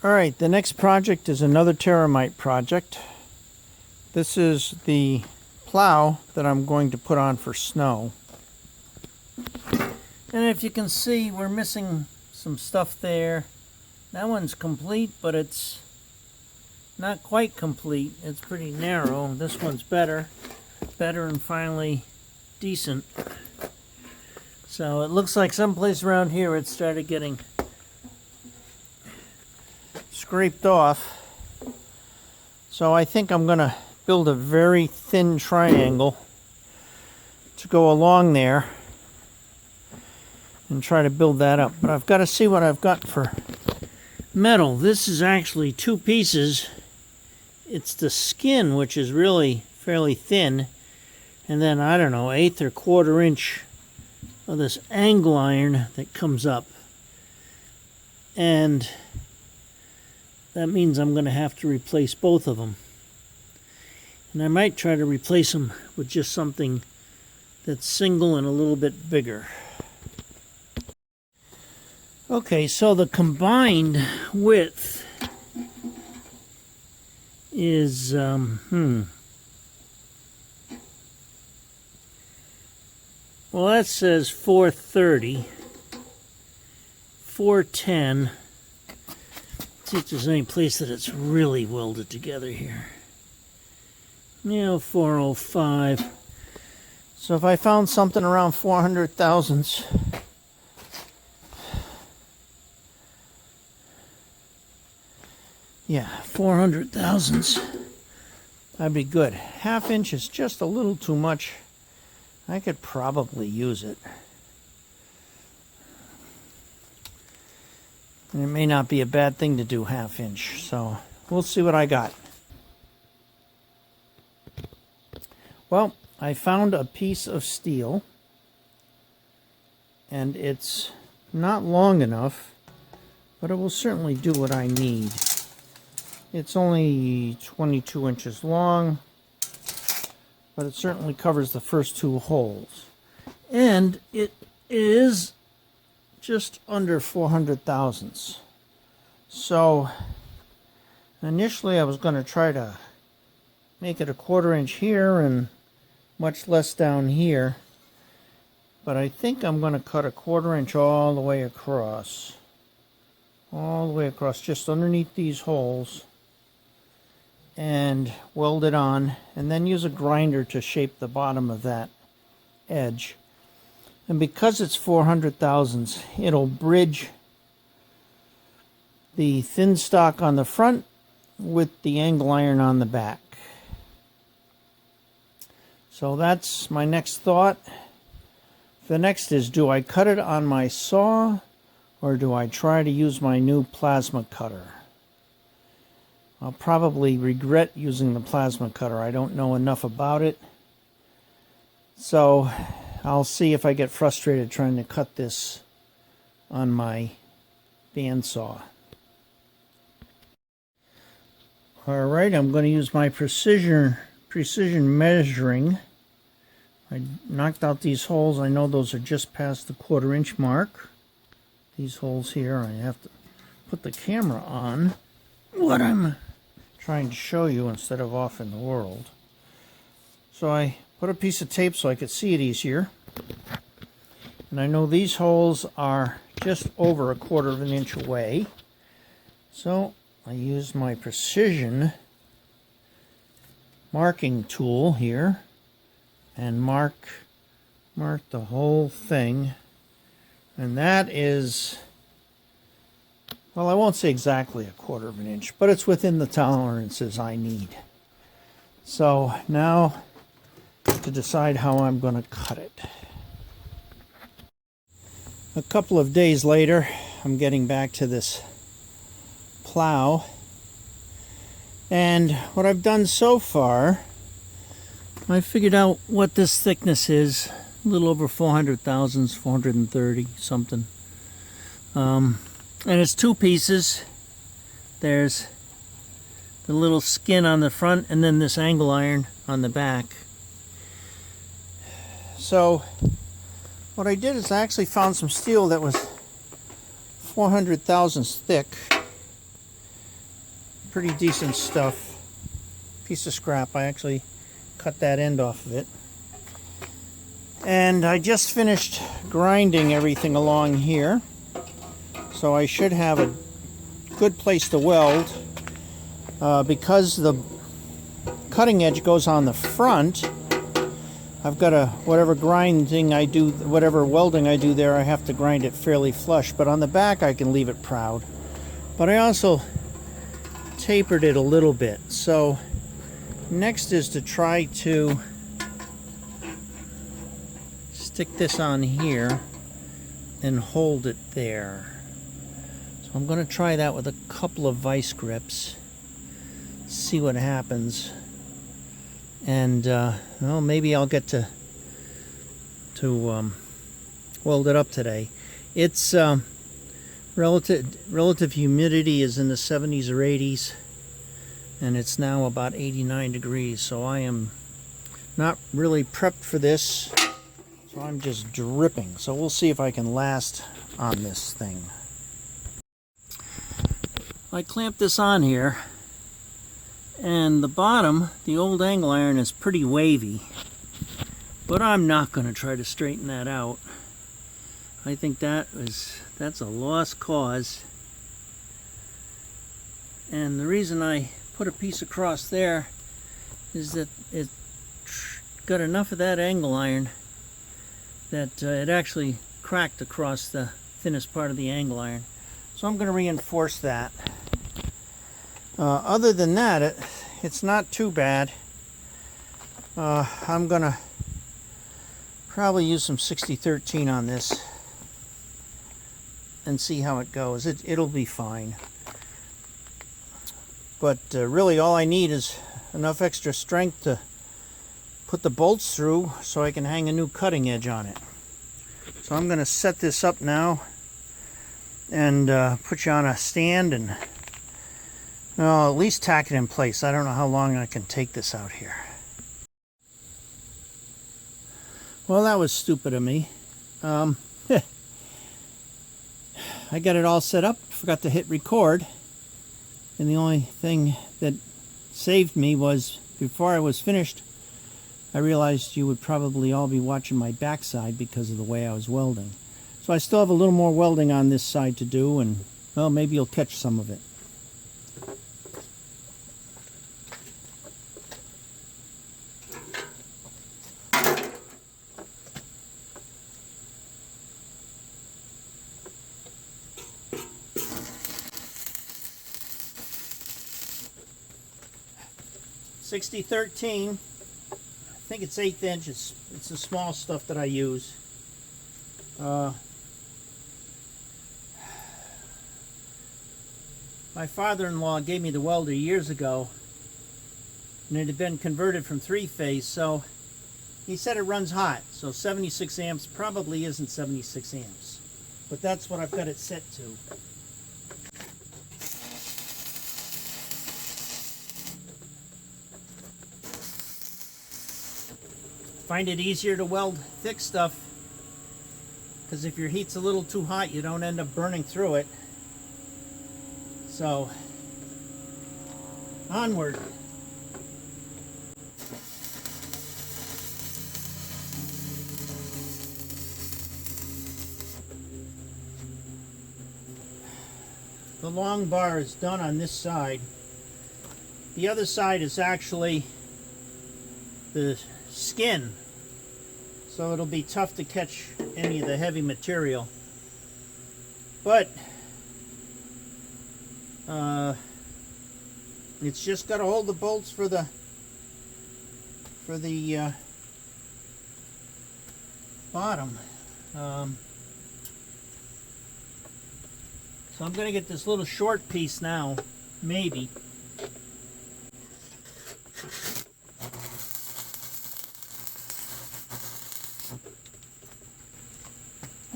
Alright, the next project is another Terramite project. This is the plow that I'm going to put on for snow. And if you can see, we're missing some stuff there. That one's complete, but it's not quite complete. It's pretty narrow. This one's better and finally decent. So it looks like someplace around here it started getting scraped off. So I think I'm going to build a very thin triangle to go along there and try to build that up. But I've got to see what I've got for metal. This is actually two pieces. It's the skin, which is really fairly thin, and then I don't know, 1/8 or 1/4 inch of this angle iron that comes up. And that means I'm going to have to replace both of them. And I might try to replace them with just something that's single and a little bit bigger. Okay, so the combined width is, well, that says 430, 410. Let's see if there's any place that it's really welded together here. Yeah, 405. So if I found something around 400 thousandths, yeah, 400 thousandths, that'd be good. 1/2 inch is just a little too much. I could probably use it. And it may not be a bad thing to do 1/2 inch, so we'll see what I got. Well, I found a piece of steel, and it's not long enough, but it will certainly do what I need. It's only 22 inches long, but it certainly covers the first 2 holes. And it is just under 400 thousandths. So initially I was going to try to make it a 1/4 inch here and much less down here, but I think I'm going to cut a 1/4 inch all the way across, just underneath these holes, and weld it on, and then use a grinder to shape the bottom of that edge. And because it's 400 thousandths, it'll bridge the thin stock on the front with the angle iron on the back. So that's my next thought. The next is, do I cut it on my saw, or do I try to use my new plasma cutter? I'll probably regret using the plasma cutter. I don't know enough about it. So I'll see if I get frustrated trying to cut this on my bandsaw. Alright, I'm going to use my precision measuring. I knocked out these holes. I know those are just past the 1/4 inch mark. These holes here, I have to put the camera on what I'm trying to show you instead of off in the world. So I put a piece of tape so I could see it easier. And I know these holes are just over 1/4 inch away. So I used my precision marking tool here and mark the whole thing. And that is, well, I won't say exactly 1/4 inch, but it's within the tolerances I need. So now to decide how I'm going to cut it. A couple of days later, I'm getting back to this plow, and what I've done so far, I figured out what this thickness is, a little over 400 thousandths, 430 something. And it's 2 pieces. There's the little skin on the front and then this angle iron on the back. So what I did is I actually found some steel that was 400 thousandths thick, pretty decent stuff. Piece of scrap. I actually cut that end off of it. And I just finished grinding everything along here. So I should have a good place to weld. Because the cutting edge goes on the front, I've got whatever grinding I do, whatever welding I do there, I have to grind it fairly flush. But on the back I can leave it proud. But I also tapered it a little bit. So next is to try to stick this on here and hold it there. So I'm going to try that with a couple of vice grips, see what happens, and well, maybe I'll get to weld it up today. It's relative humidity is in the 70s or 80s, and it's now about 89 degrees, so I am not really prepped for this. So I'm just dripping. So we'll see if I can last on this thing. I clamped this on here, and the bottom, the old angle iron, is pretty wavy, but I'm not going to try to straighten that out. I think that's a lost cause. And the reason I put a piece across there is that it got enough of that angle iron that it actually cracked across the thinnest part of the angle iron. So I'm going to reinforce that. Other than that, it's not too bad. I'm going to probably use some 6013 on this and see how it goes. It'll be fine. But really all I need is enough extra strength to put the bolts through so I can hang a new cutting edge on it. So I'm going to set this up now and put you on a stand and at least tack it in place. I don't know how long I can take this out here. Well, that was stupid of me. I got it all set up, forgot to hit record, and the only thing that saved me was before I was finished, I realized you would probably all be watching my backside because of the way I was welding. So I still have a little more welding on this side to do, and well, maybe you'll catch some of it. .6013, I think it's 1/8 inches. It's the small stuff that I use. My father-in-law gave me the welder years ago, and it had been converted from 3-phase, so he said it runs hot, so 76 amps probably isn't 76 amps, but that's what I've got it set to. Find it easier to weld thick stuff because if your heat's a little too hot, you don't end up burning through it. So, onward. The long bar is done on this side. The other side is actually the skin, so it'll be tough to catch any of the heavy material, but it's just got to hold the bolts for the bottom. So I'm going to get this little short piece now, maybe.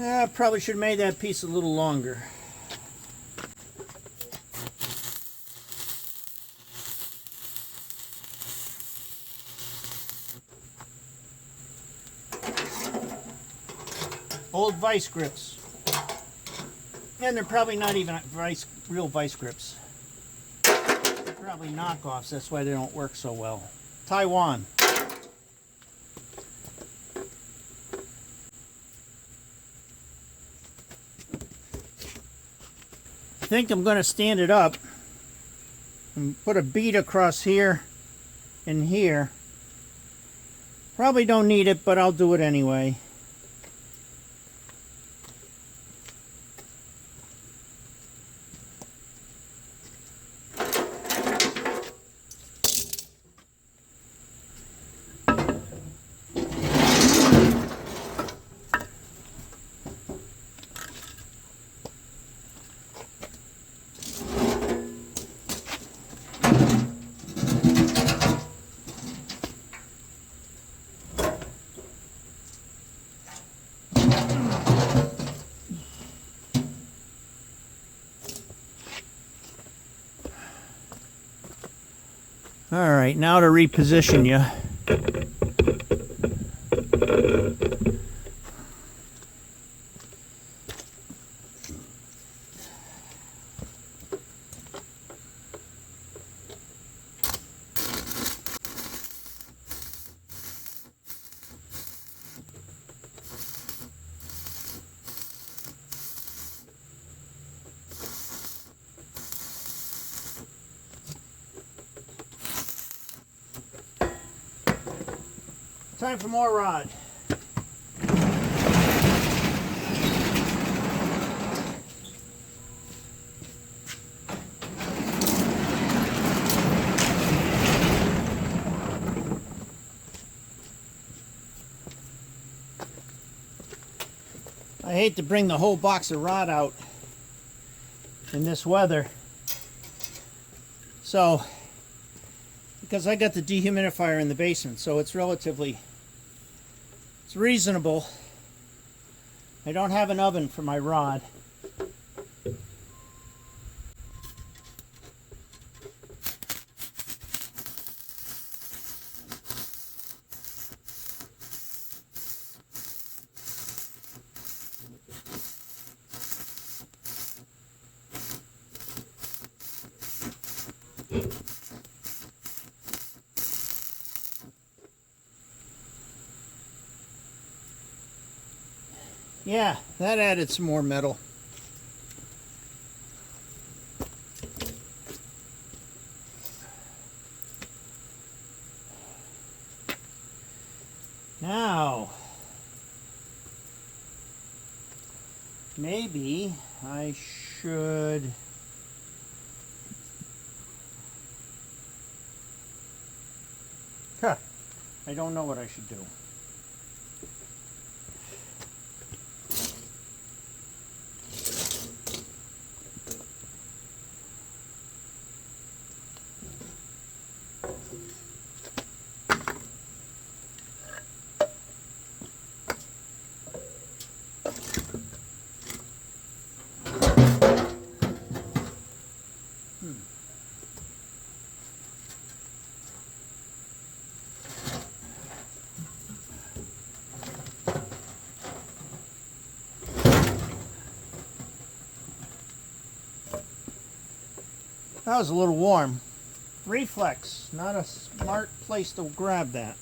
I probably should have made that piece a little longer. Old vice grips. And they're probably not even real vice grips. Probably knockoffs, that's why they don't work so well. Taiwan. I think I'm going to stand it up and put a bead across here and here. Probably don't need it, but I'll do it anyway. All right, now to reposition you. Time for more rod. I hate to bring the whole box of rod out in this weather. So, because I got the dehumidifier in the basement, so it's reasonable. I don't have an oven for my rod. Yeah, that added some more metal. Now, maybe I should I don't know what I should do. That was a little warm. Reflex, not a smart place to grab that.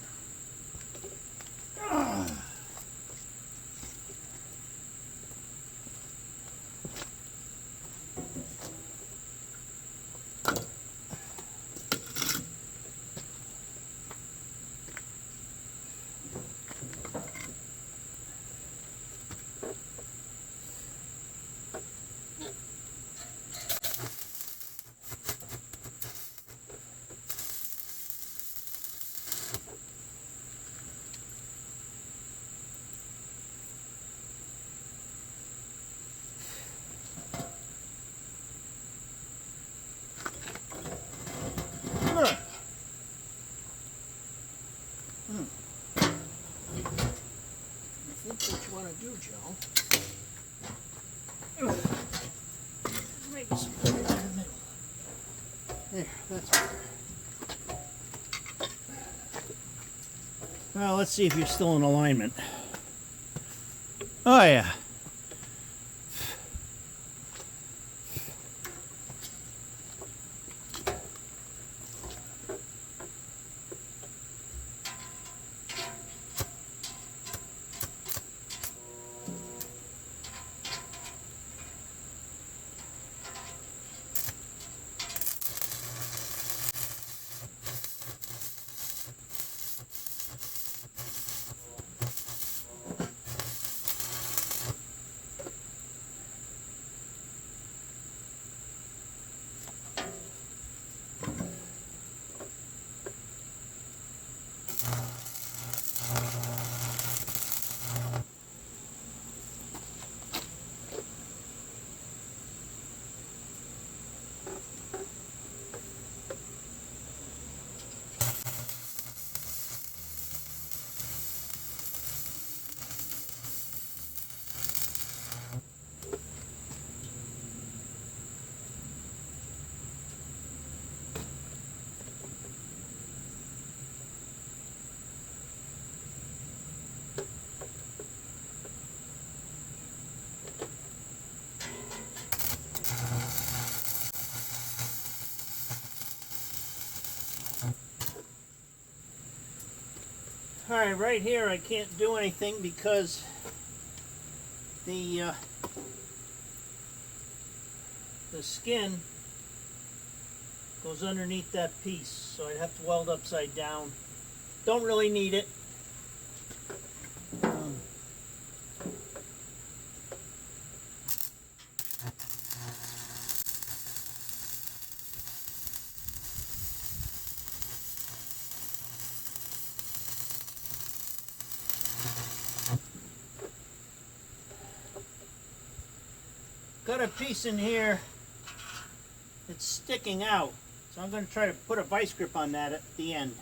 I think what you want to do, Joe, maybe some in the middle. There, that's better. Well, let's see if you're still in alignment. Oh, yeah. Alright, right here I can't do anything because the skin goes underneath that piece, so I'd have to weld upside down. Don't really need it. Got a piece in here that's sticking out, so I'm going to try to put a vice grip on that at the end.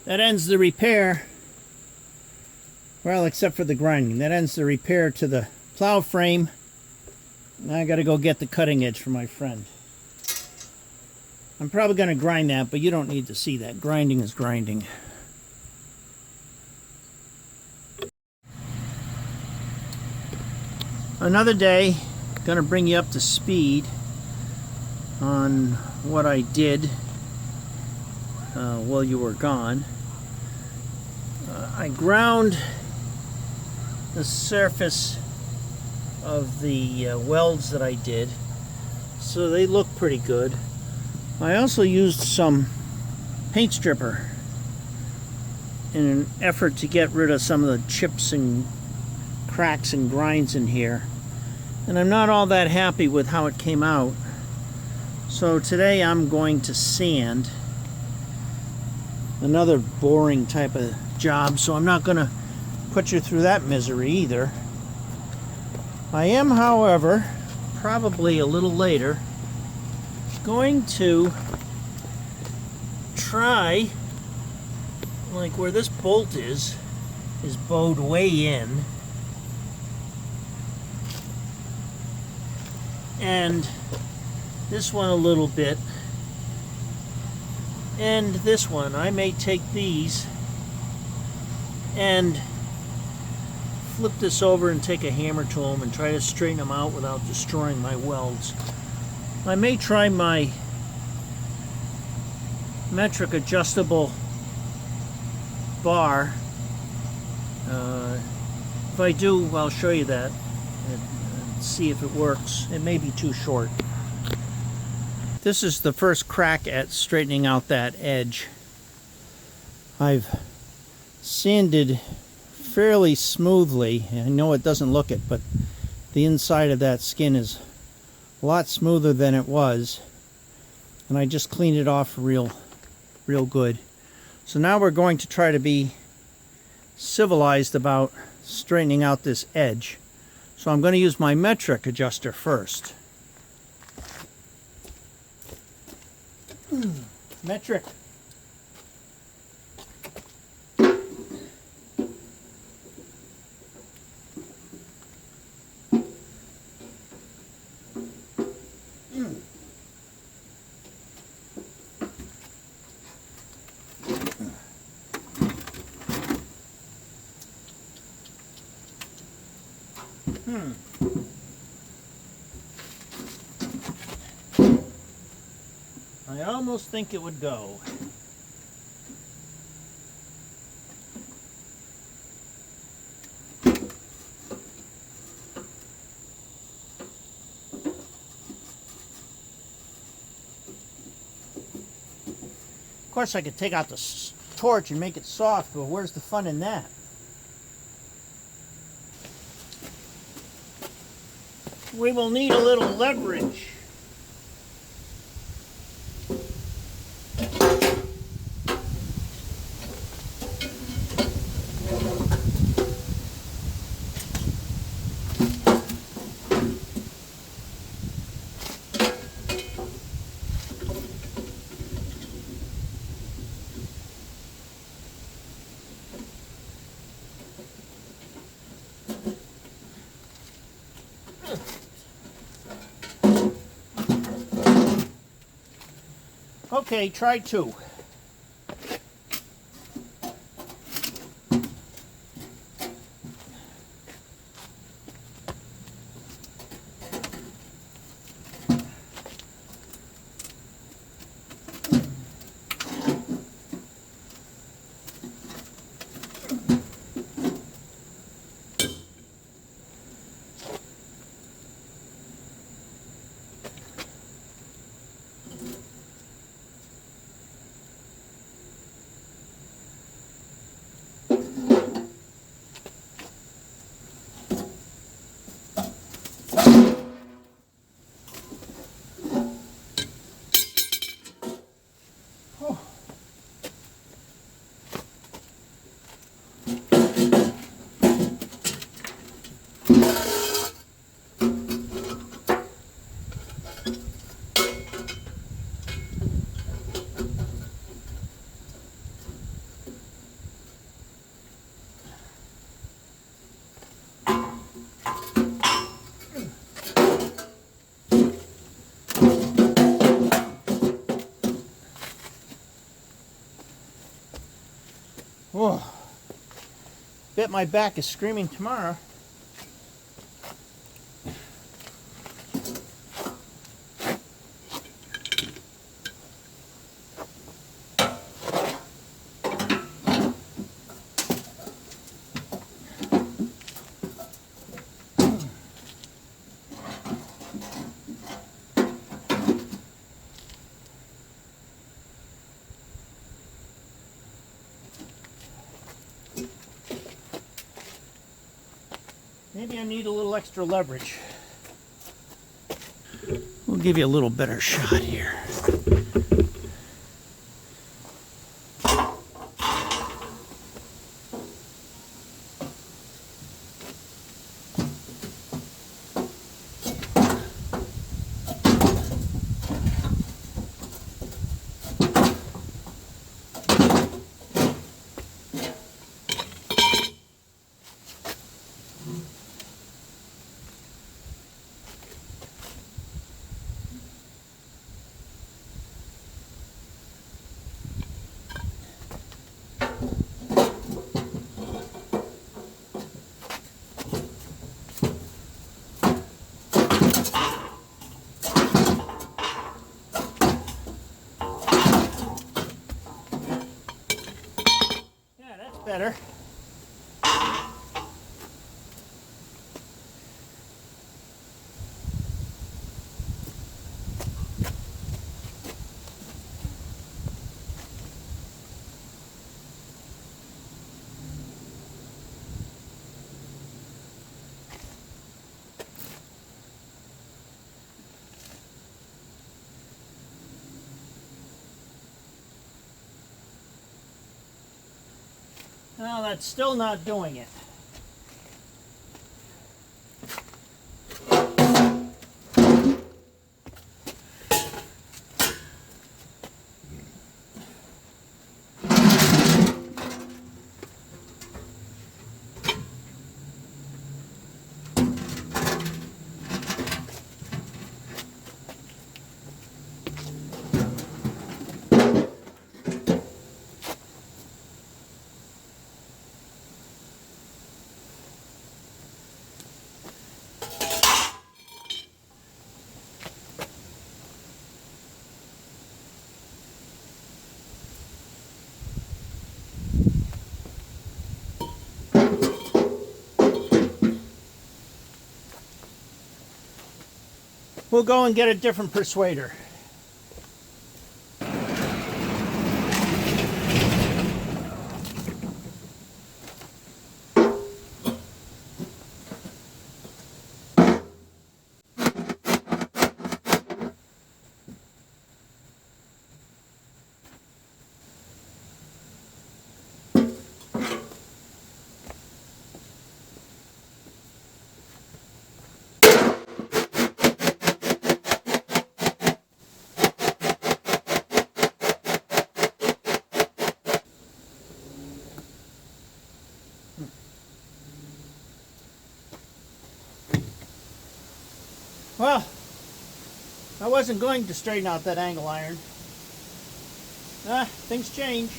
That ends the repair. Well, except for the grinding. That ends the repair to the plow frame. Now I gotta go get the cutting edge for my friend. I'm probably gonna grind that, but you don't need to see that. Grinding is grinding. Another day, gonna bring you up to speed on what I did while you were gone. I ground the surface of the welds that I did, so they look pretty good. I also used some paint stripper in an effort to get rid of some of the chips and cracks and grinds in here, and I'm not all that happy with how it came out. So today I'm going to sand. Another boring type of job, so I'm not going to put you through that misery either. I am, however, probably a little later, going to try, like where this bolt is bowed way in, and this one a little bit, and this one. I may take these and flip this over and take a hammer to them and try to straighten them out without destroying my welds. I may try my metric adjustable bar. If I do, I'll show you that and see if it works. It may be too short. This is the first crack at straightening out that edge. I've sanded fairly smoothly. I know it doesn't look it, but the inside of that skin is a lot smoother than it was, and I just cleaned it off real good. So now we're going to try to be civilized about straightening out this edge. So I'm going to use my metric adjuster first. Metric. I almost think it would go. Of course, I could take out the torch and make it soft, but where's the fun in that? We will need a little leverage. Okay, try two. Oh, bet my back is screaming tomorrow. Maybe I need a little extra leverage. We'll give you a little better shot here. better. Well, that's still not doing it. We'll go and get a different persuader. Well, I wasn't going to straighten out that angle iron. Things change.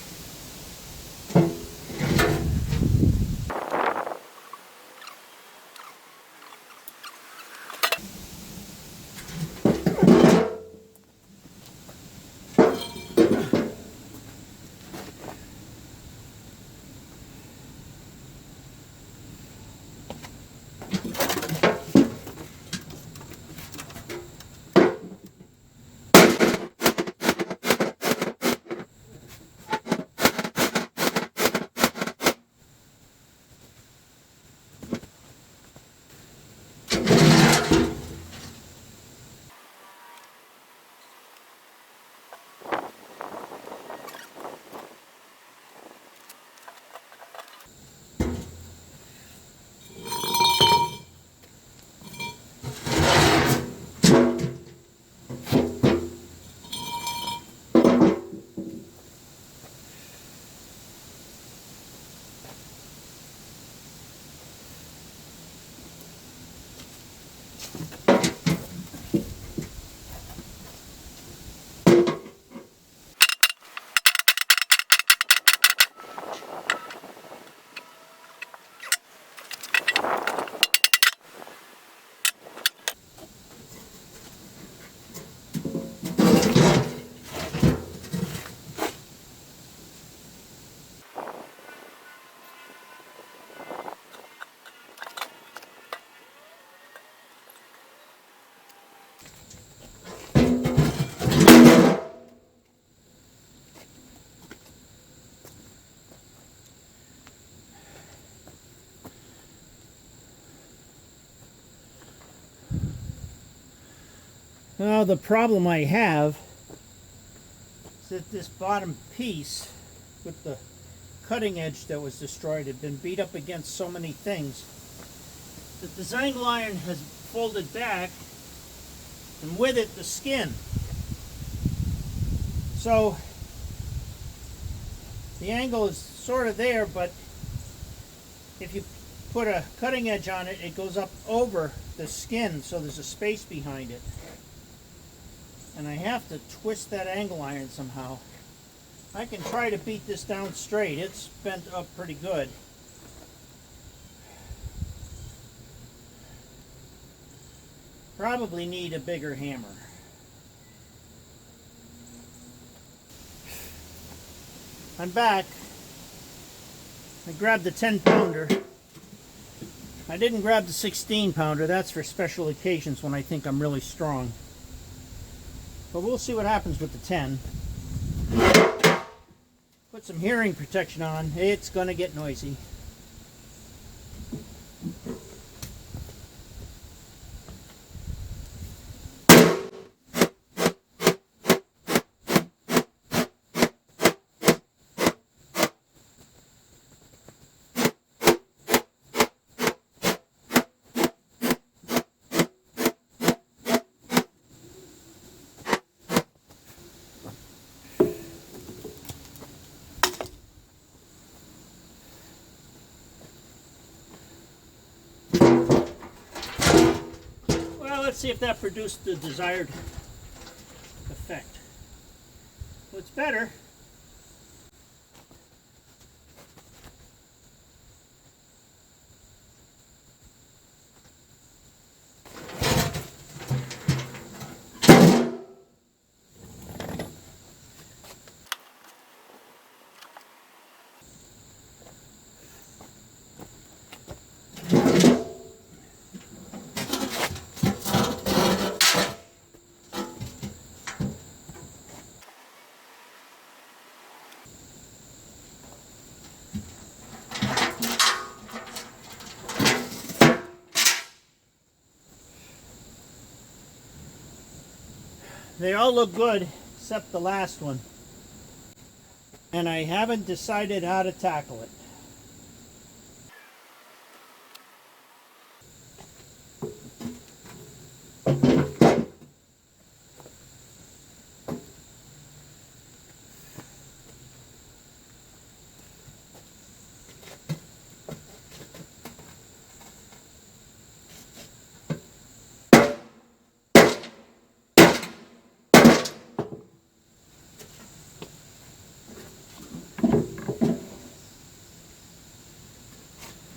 Now the problem I have is that this bottom piece with the cutting edge that was destroyed had been beat up against so many things that the angle iron has folded back, and with it the skin. So the angle is sort of there, but if you put a cutting edge on it, it goes up over the skin, so there's a space behind it. And I have to twist that angle iron somehow. I can try to beat this down straight. It's bent up pretty good. Probably need a bigger hammer. I'm back. I grabbed the 10-pounder. I didn't grab the 16-pounder. That's for special occasions when I think I'm really strong. But we'll see what happens with the 10. Put some hearing protection on. It's going to get noisy. Let's see if that produced the desired effect. Well, it's better. They all look good except the last one. And I haven't decided how to tackle it.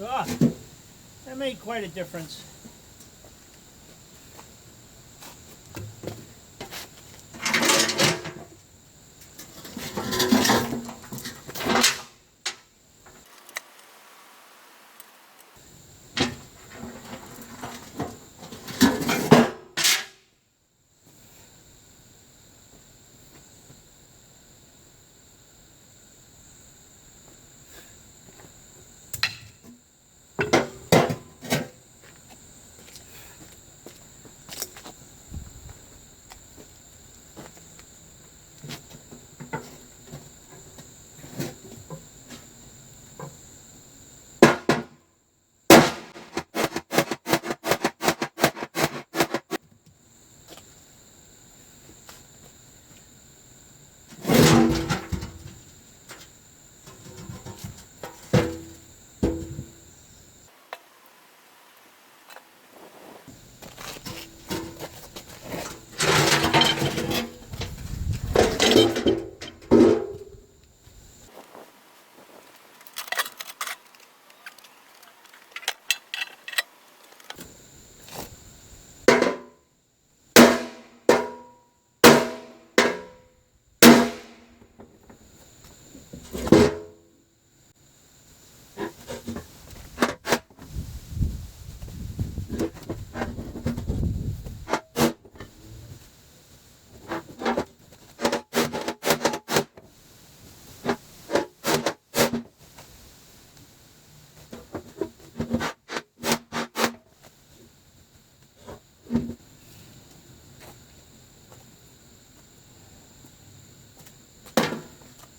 Ah, that made quite a difference.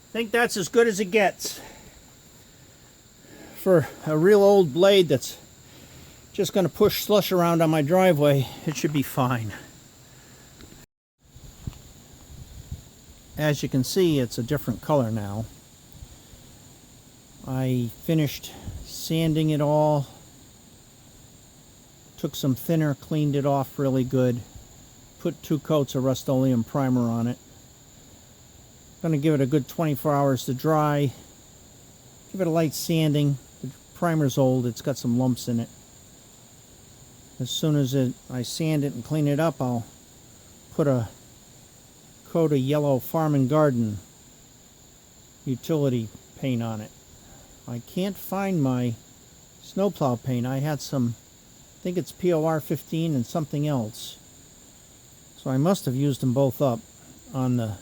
I think that's as good as it gets for a real old blade that's just going to push slush around on my driveway. It should be fine. As you can see, it's a different color now. I finished sanding it all, took some thinner, cleaned it off really good, put 2 coats of Rust-Oleum primer on it. Going to give it a good 24 hours to dry. Give it a light sanding. The primer's old, it's got some lumps in it. As soon as I sand it and clean it up, I'll put a coat of yellow Farm and Garden utility paint on it. I can't find my snowplow paint. I had some, I think it's POR 15 and something else. So I must have used them both up on the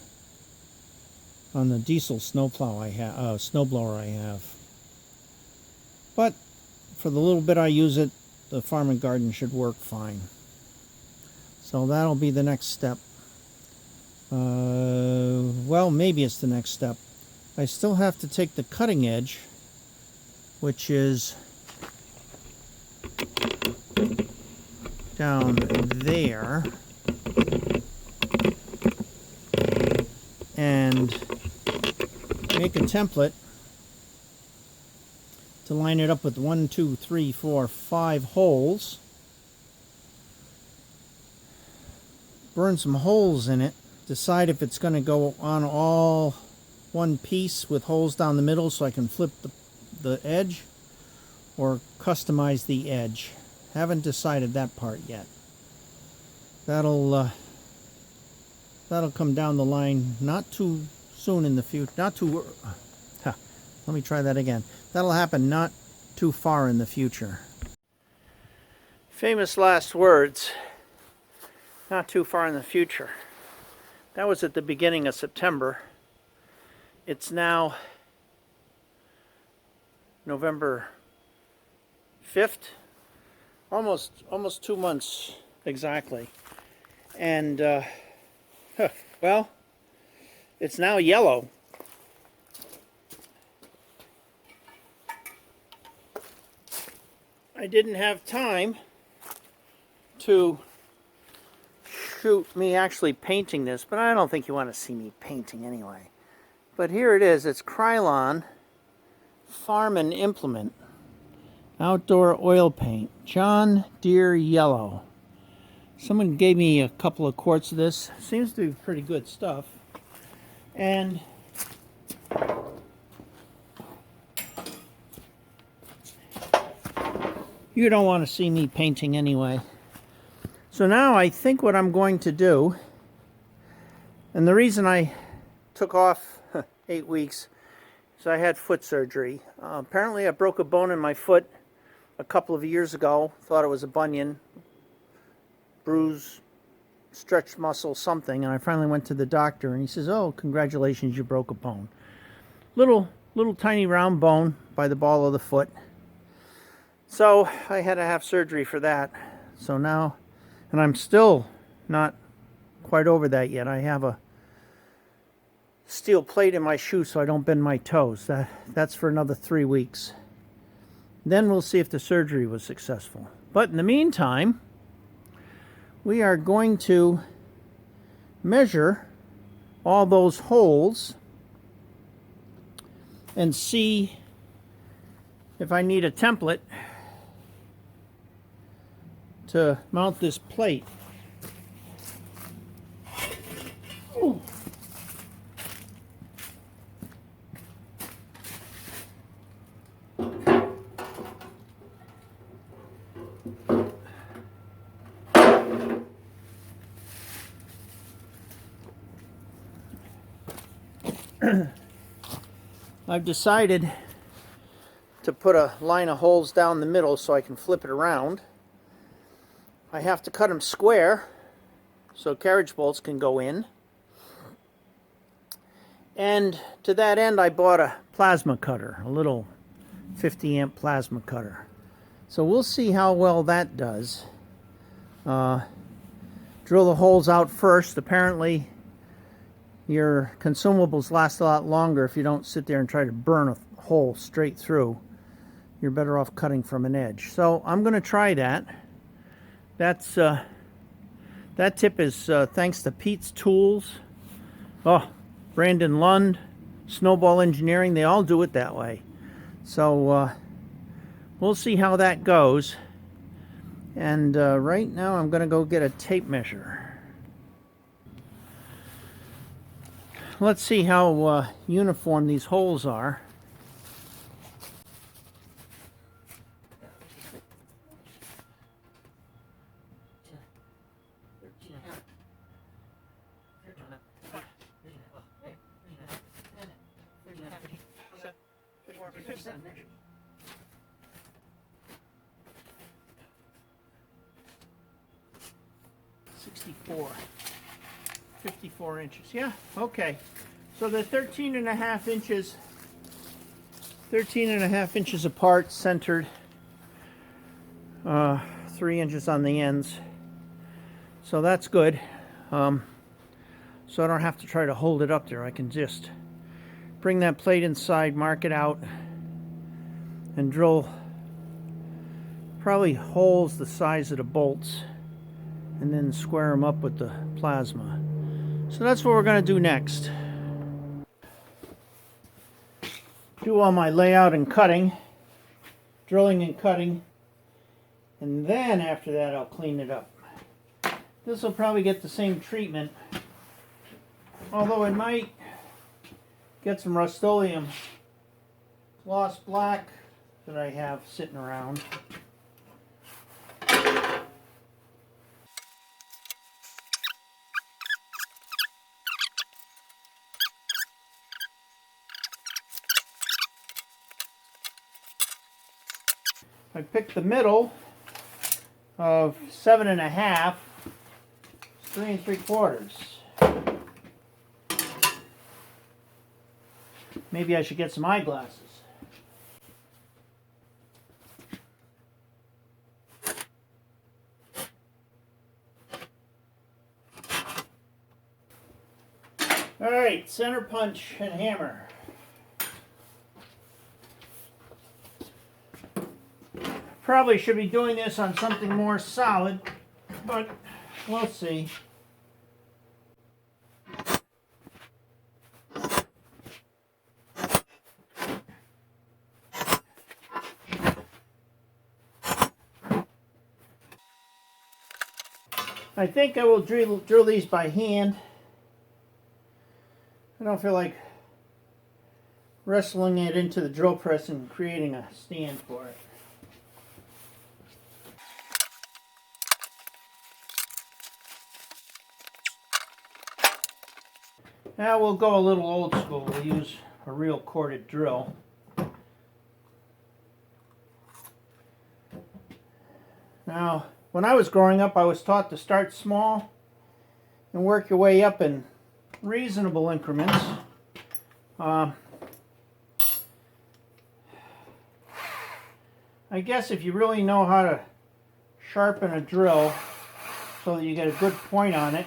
diesel snowplow I have, snowblower I have. But for the little bit I use it, the farm and garden should work fine. So that'll be the next step. Well, maybe it's the next step. I still have to take the cutting edge, which is down there, and make a template to line it up with 1, 2, 3, 4, 5 holes. Burn some holes in it. Decide if it's going to go on all one piece with holes down the middle so I can flip the edge, or customize the edge. Haven't decided that part yet. That'll come down the line not too soon in the future. Let me try that again. That'll happen not too far in the future. Famous last words. Not too far in the future. That was at the beginning of September. It's now November 5th. Almost 2 months exactly. And well, it's now yellow. I didn't have time to shoot me actually painting this, but I don't think you want to see me painting anyway. But here it is. It's Krylon Farm and Implement Outdoor Oil Paint, John Deere Yellow. Someone gave me a couple of quarts of this. Seems to be pretty good stuff. And you don't want to see me painting anyway. So now I think what I'm going to do, and the reason I took off 8 weeks is I had foot surgery. Apparently I broke a bone in my foot a couple of years ago. Thought it was a bunion, bruise, stretched muscle, something. And I finally went to the doctor and he says, "Oh, congratulations, you broke a bone." Little tiny round bone by the ball of the foot. So I had to have surgery for that. So now, and I'm still not quite over that yet. I have a steel plate in my shoe so I don't bend my toes. That's for another 3 weeks. Then we'll see if the surgery was successful. But in the meantime, we are going to measure all those holes and see if I need a template to mount this plate. Ooh. I've decided to put a line of holes down the middle so I can flip it around. I have to cut them square so carriage bolts can go in. And to that end I bought a plasma cutter, a little 50 amp plasma cutter. So we'll see how well that does. Drill the holes out first. Apparently your consumables last a lot longer if you don't sit there and try to burn a hole straight through. You're better off cutting from an edge. So I'm going to try that. That tip is thanks to Pete's Tools. Oh, Brandon Lund, Snowball Engineering, they all do it that way. So we'll see how that goes. And right now I'm going to go get a tape measure. Let's see how uniform these holes are. 64. 54 inches. Yeah, okay. So they're 13.5 inches. 13.5 inches apart, centered. 3 inches on the ends. So that's good. So I don't have to try to hold it up there. I can just bring that plate inside, mark it out, and drill probably holes the size of the bolts, and then square them up with the plasma. So that's what we're going to do next. Do all my layout and cutting, drilling and cutting, and then after that I'll clean it up. This will probably get the same treatment, although it might get some Rust-Oleum gloss black that I have sitting around. I picked the middle of 7.5, 3 3/4. Maybe I should get some eyeglasses. All right, center punch and hammer. Probably should be doing this on something more solid, but we'll see. I think I will drill these by hand. I don't feel like wrestling it into the drill press and creating a stand for it. Now we'll go a little old school. We'll use a real corded drill. Now, when I was growing up, I was taught to start small and work your way up in reasonable increments. I guess if you really know how to sharpen a drill so that you get a good point on it,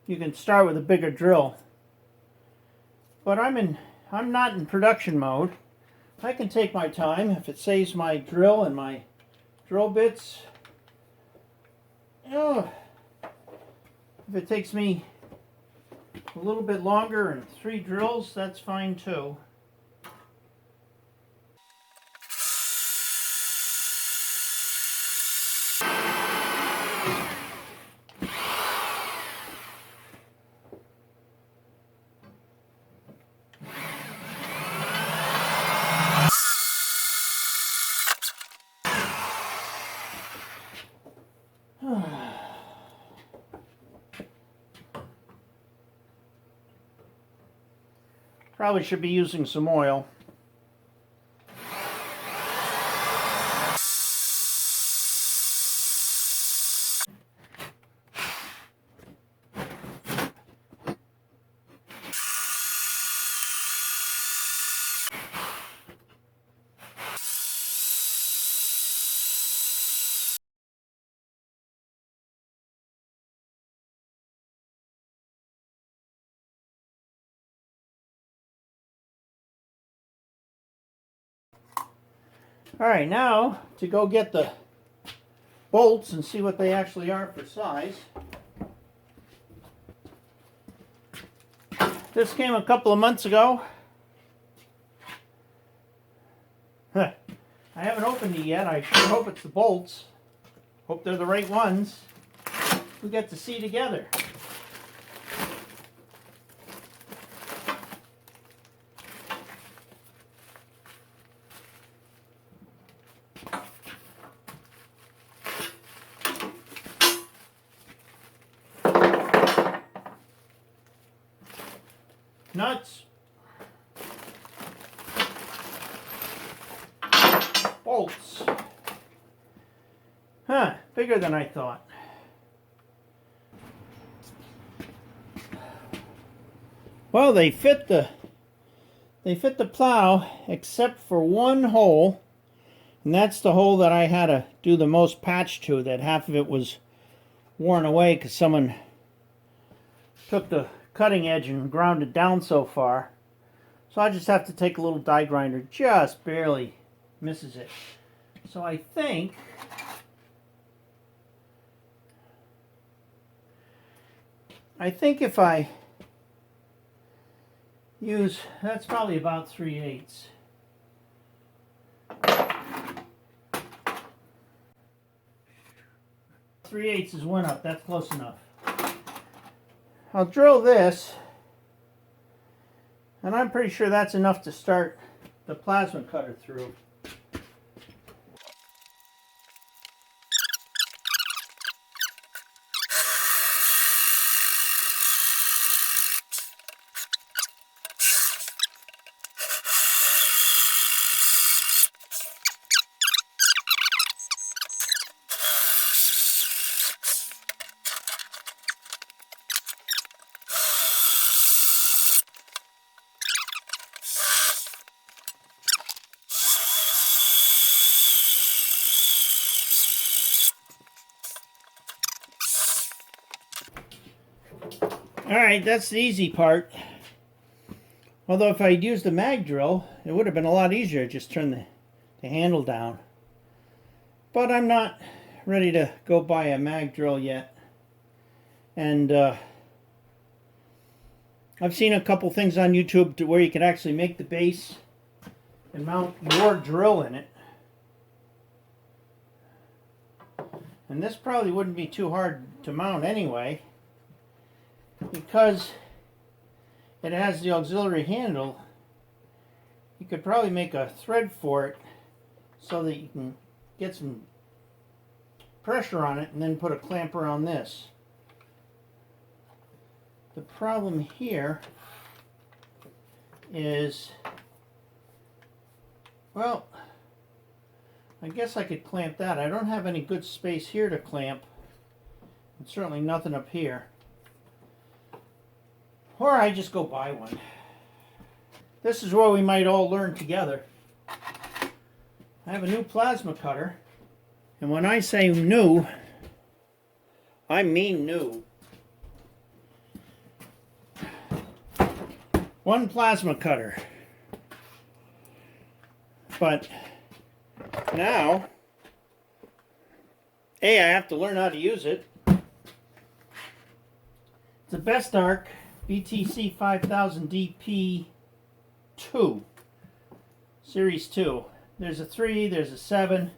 you can start with a bigger drill. But I'm not in production mode. I can take my time if it saves my drill and my drill bits. Oh, if it takes me a little bit longer and 3 drills, that's fine too. Probably should be using some oil. Alright, now to go get the bolts and see what they actually are for size. This came a couple of months ago. I haven't opened it yet. I sure hope it's the bolts. Hope they're the right ones. We get to see together. nuts, bolts. Huh, bigger than I thought. Well, they fit the plow except for one hole, and that's the hole that I had to do the most patch to, that half of it was worn away because someone took the cutting edge and ground it down so far. So I just have to take a little die grinder, just barely misses it. So I think if I use, that's probably about 3/8. Three-eighths is one up, that's close enough. I'll drill this, and I'm pretty sure that's enough to start the plasma cutter through. Alright, that's the easy part. Although if I'd used the mag drill, it would have been a lot easier. Just turn the handle down. But I'm not ready to go buy a mag drill yet. And I've seen a couple things on YouTube to where you can actually make the base and mount your drill in it. And this probably wouldn't be too hard to mount anyway, because it has the auxiliary handle. You could probably make a thread for it so that you can get some pressure on it and then put a clamp around this. The problem here is, well, I guess I could clamp that. I don't have any good space here to clamp, and certainly nothing up here. Or I just go buy one. This is where we might all learn together. I have a new plasma cutter, and when I say new, I mean new. One plasma cutter. But now, I have to learn how to use it. It's a Best Arc BTC 5000 DP2, Series 2. There's a 3, there's a 7.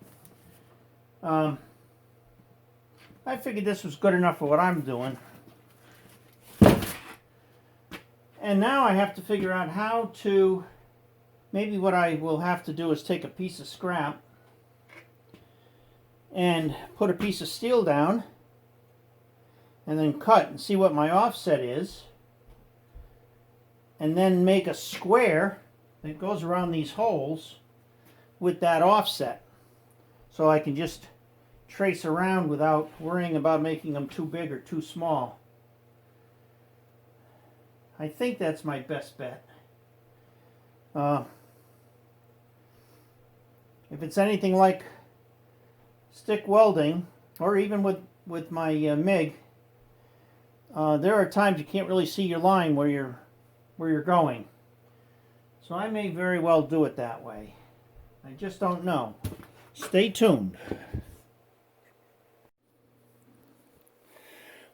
I figured this was good enough for what I'm doing. And now I have to figure out how to, maybe what I will have to do is take a piece of scrap and put a piece of steel down and then cut and see what my offset is, and then make a square that goes around these holes with that offset, so I can just trace around without worrying about making them too big or too small. I think that's my best bet. If it's anything like stick welding, or even with my MIG, there are times you can't really see your line where you're going. So I may very well do it that way. I just don't know. Stay tuned.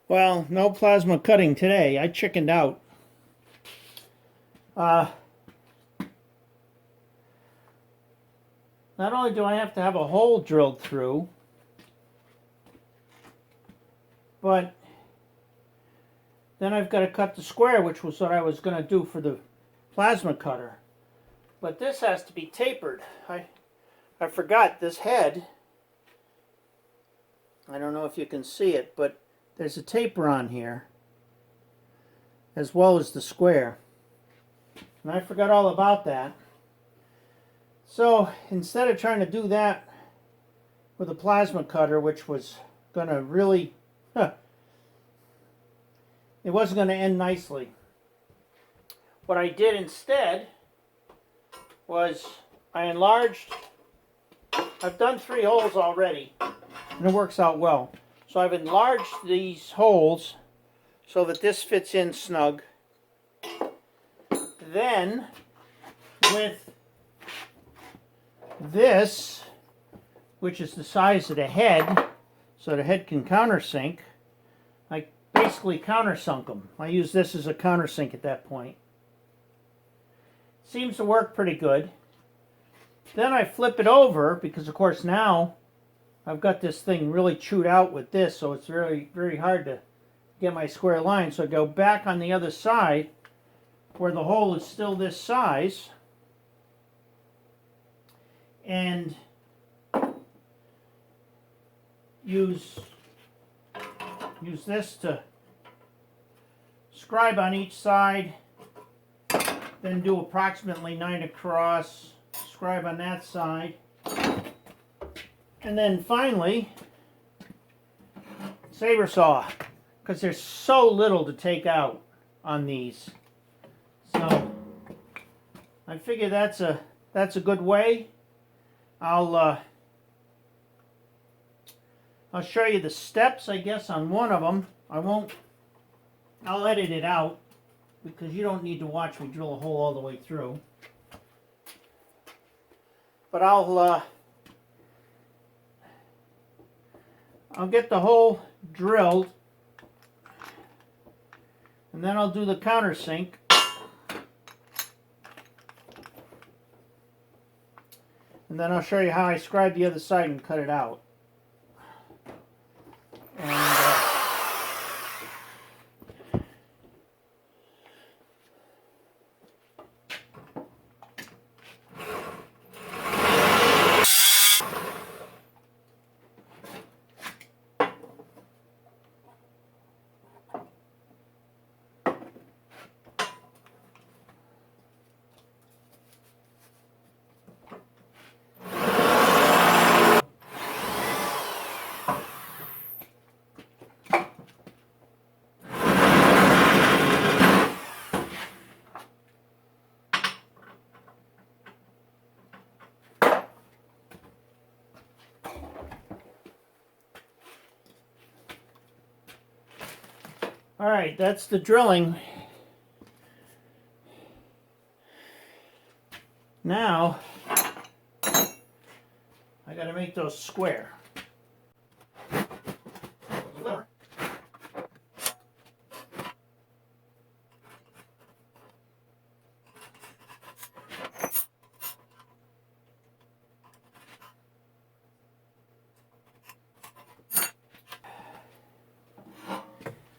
Well, no plasma cutting today. I chickened out. Not only do I have to have a hole drilled through, but then I've got to cut the square, which was what I was going to do for the plasma cutter. But this has to be tapered. I forgot this head. I don't know if you can see it, but there's a taper on here, as well as the square. And I forgot all about that. So instead of trying to do that with a plasma cutter, which was going to really, it wasn't going to end nicely. What I did instead was I enlarged, I've done 3 holes already, and it works out well. So I've enlarged these holes so that this fits in snug. Then, with this, which is the size of the head, so the head can countersink, I basically countersunk them. I use this as a countersink at that point. Seems to work pretty good. Then I flip it over, because of course now I've got this thing really chewed out with this, so it's very, very hard to get my square line. So I go back on the other side where the hole is still this size, and use this to scribe on each side, then do approximately 9 across, scribe on that side, and then finally saber saw, because there's so little to take out on these. So I figure that's a good way. I'll show you the steps, I guess, on one of them. I'll edit it out because you don't need to watch me drill a hole all the way through. But I'll get the hole drilled, and then I'll do the countersink. And then I'll show you how I scribe the other side and cut it out. And all right, that's the drilling. Now, I got to make those square.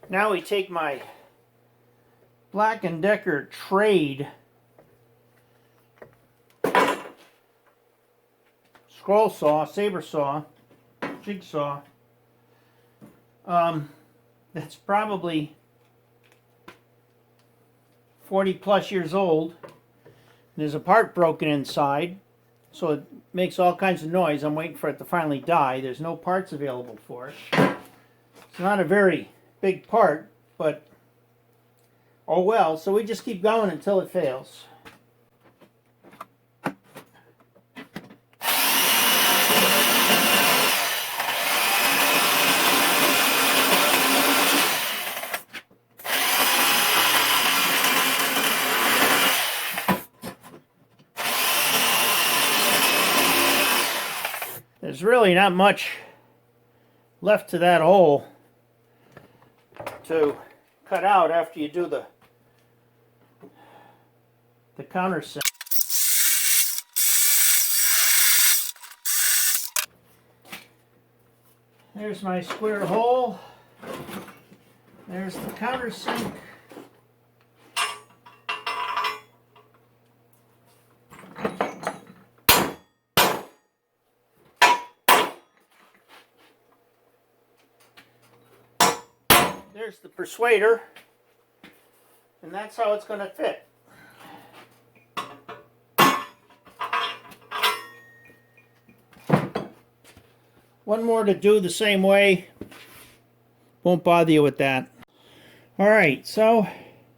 Now we take my Black & Decker Trade scroll saw, saber saw, jigsaw. That's probably 40 plus years old. There's a part broken inside, so it makes all kinds of noise. I'm waiting for it to finally die. There's no parts available for it. It's not a very big part, but oh well, so we just keep going until it fails. There's really not much left to that hole to cut out after you do the countersink. There's my square hole. There's the countersink. There's the persuader, and that's how it's going to fit. one more to do the same way. Won't bother you with that. Alright, so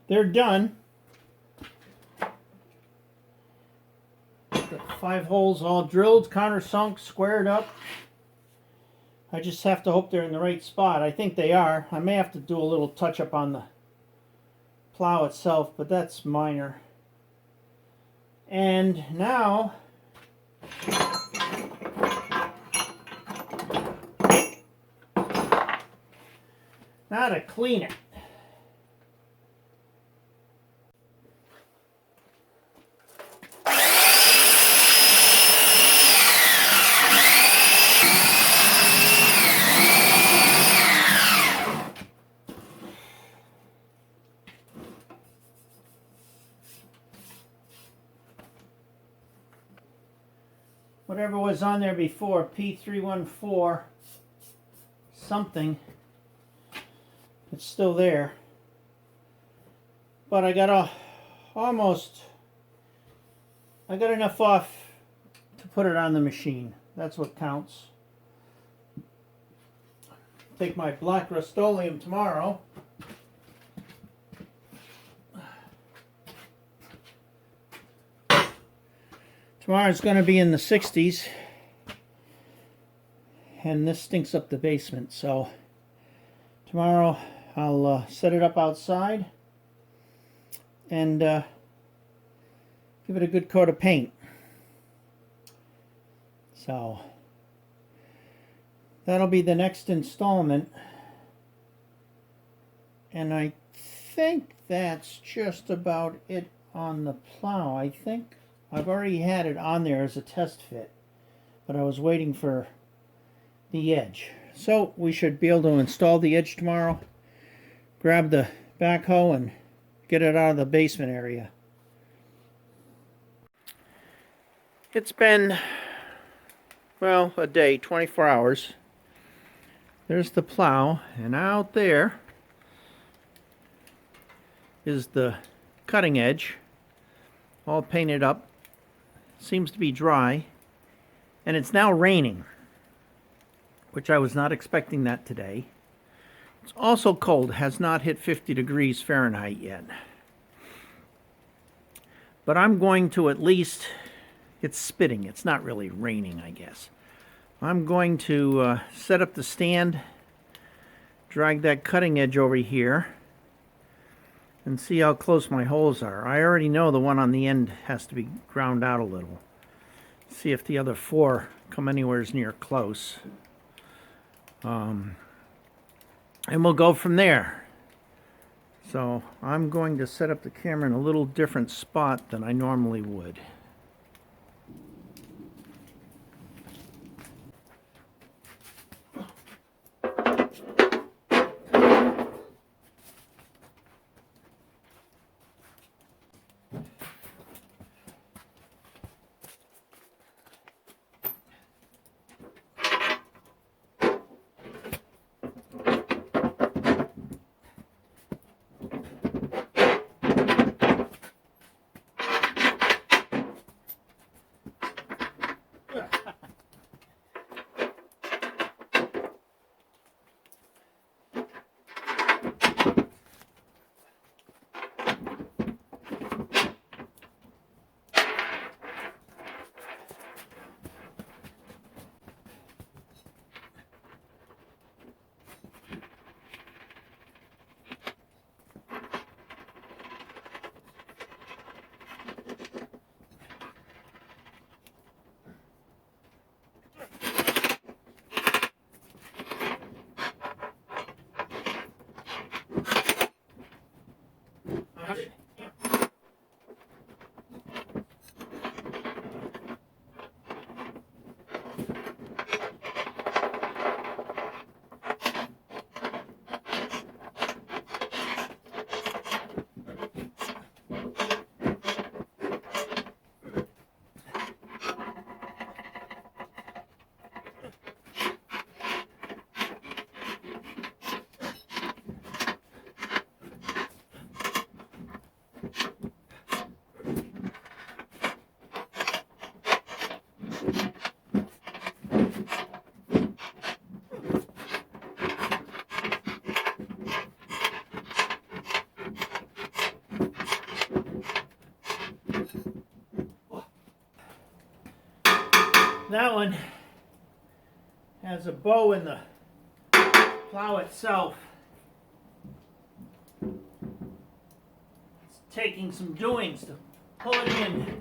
they're done. Got 5 holes all drilled, countersunk, squared up. I just have to hope they're in the right spot. I think they are. I may have to do a little touch up on the plow itself, but that's minor. And now to clean it. Whatever was on there before, P314 something, it's still there. But I got I got enough off to put it on the machine. That's what counts. Take my black Rust-Oleum tomorrow. Tomorrow's going to be in the 60s, and this stinks up the basement, so tomorrow I'll set it up outside and give it a good coat of paint. So that'll be the next installment, and I think that's just about it on the plow. I think I've already had it on there as a test fit, but I was waiting for the edge. So we should be able to install the edge tomorrow, grab the backhoe and get it out of the basement area. It's been, well, a day, 24 hours. There's the plow, and out there is the cutting edge, all painted up. Seems to be dry, and it's now raining, which I was not expecting that today. It's also cold, has not hit 50 degrees Fahrenheit yet. But I'm going to at least, it's spitting, it's not really raining, I guess. I'm going to set up the stand, drag that cutting edge over here, and see how close my holes are. I already know the one on the end has to be ground out a little. See if the other 4 come anywhere near close. And we'll go from there. So I'm going to set up the camera in a little different spot than I normally would. That one has a bow in the plow itself. It's taking some doings to pull it in.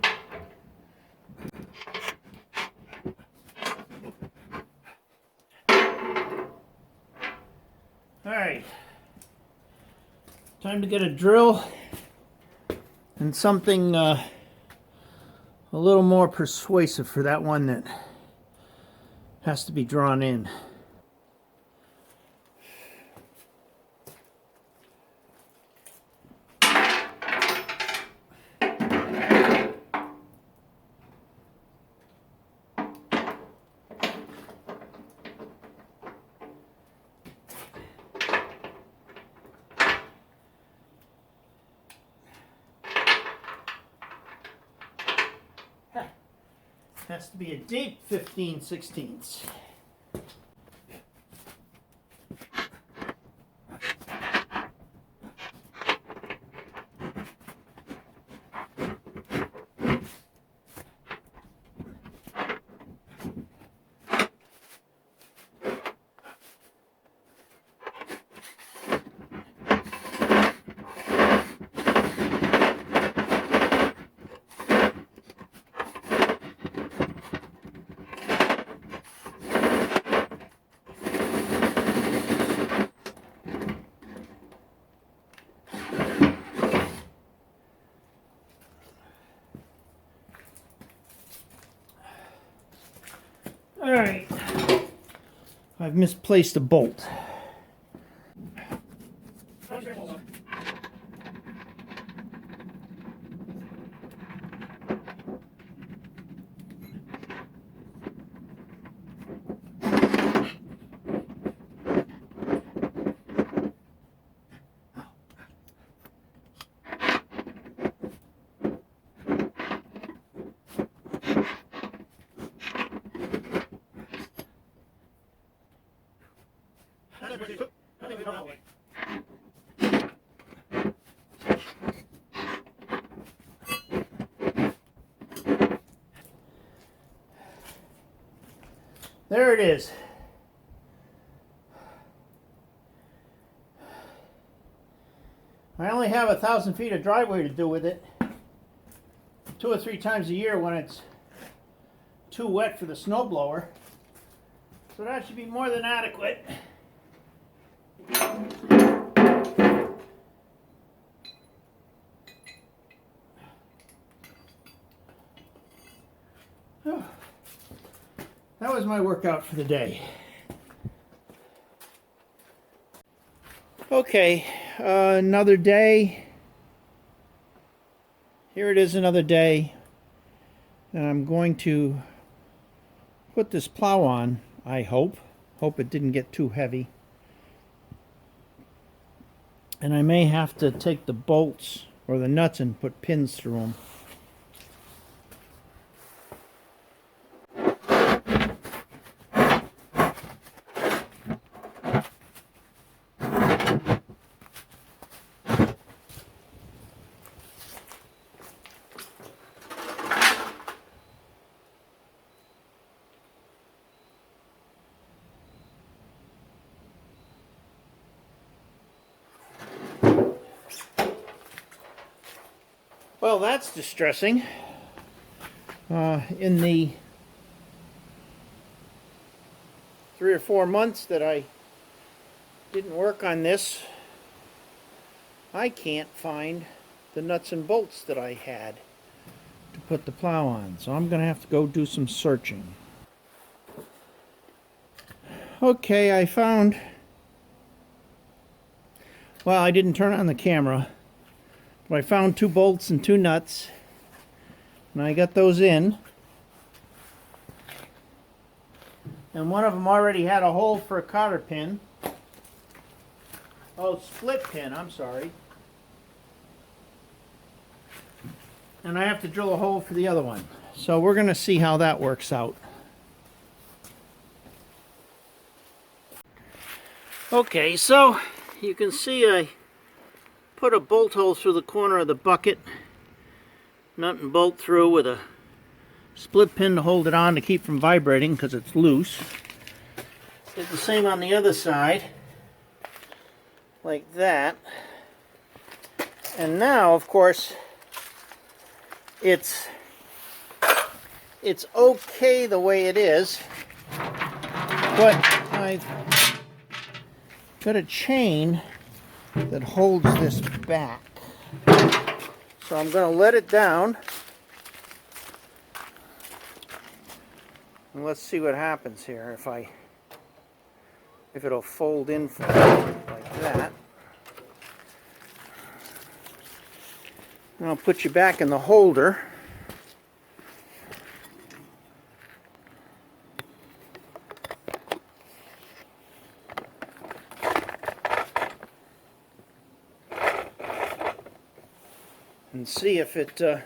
Alright, time to get a drill and something a little more persuasive for that one that has to be drawn in. Has to be a deep 15/16. Alright, I've misplaced a bolt. There it is. I only have 1,000 feet of driveway to do with it. 2 or 3 times a year when it's too wet for the snowblower. So that should be more than adequate. That was my workout for the day. Okay, another day. Here it is, another day. And I'm going to put this plow on, I hope. Hope it didn't get too heavy. And I may have to take the bolts or the nuts and put pins through them. Well, that's distressing. In the 3 or 4 months that I didn't work on this, I can't find the nuts and bolts that I had to put the plow on. So I'm going to have to go do some searching. Okay, I found... Well, I didn't turn on the camera. I found 2 bolts and 2 nuts, and I got those in, and one of them already had a hole for a cotter pin. Oh, split pin, I'm sorry. And I have to drill a hole for the other one. So we're going to see how that works out. Okay, so you can see I put a bolt hole through the corner of the bucket, nut and bolt through with a split pin to hold it on to keep from vibrating because it's loose. Did the same on the other side, like that. And now, of course, it's okay the way it is, but I've got a chain that holds this back. So I'm going to let it down. And let's see what happens here if it'll fold in for me like that. And I'll put you back in the holder. And see if it fits.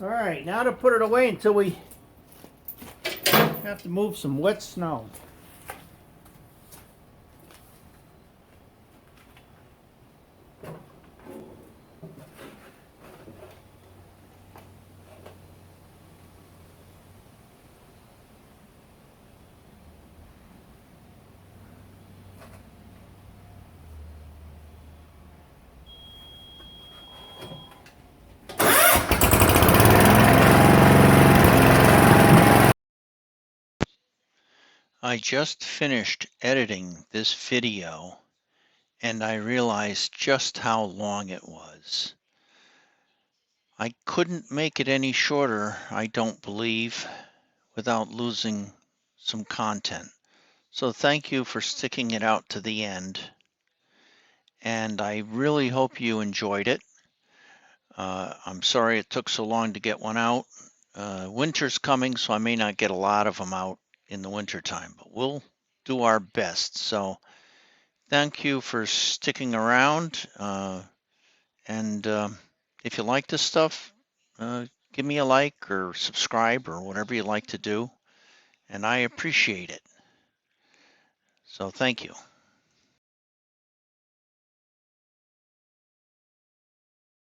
All right, now to put it away until we have to move some wet snow. I just finished editing this video and I realized just how long it was. I couldn't make it any shorter, I don't believe, without losing some content. So thank you for sticking it out to the end. And I really hope you enjoyed it. I'm sorry it took so long to get one out. Winter's coming, so I may not get a lot of them out in the winter time, but we'll do our best. So thank you for sticking around. And if you like this stuff, give me a like or subscribe or whatever you like to do. And I appreciate it. So thank you.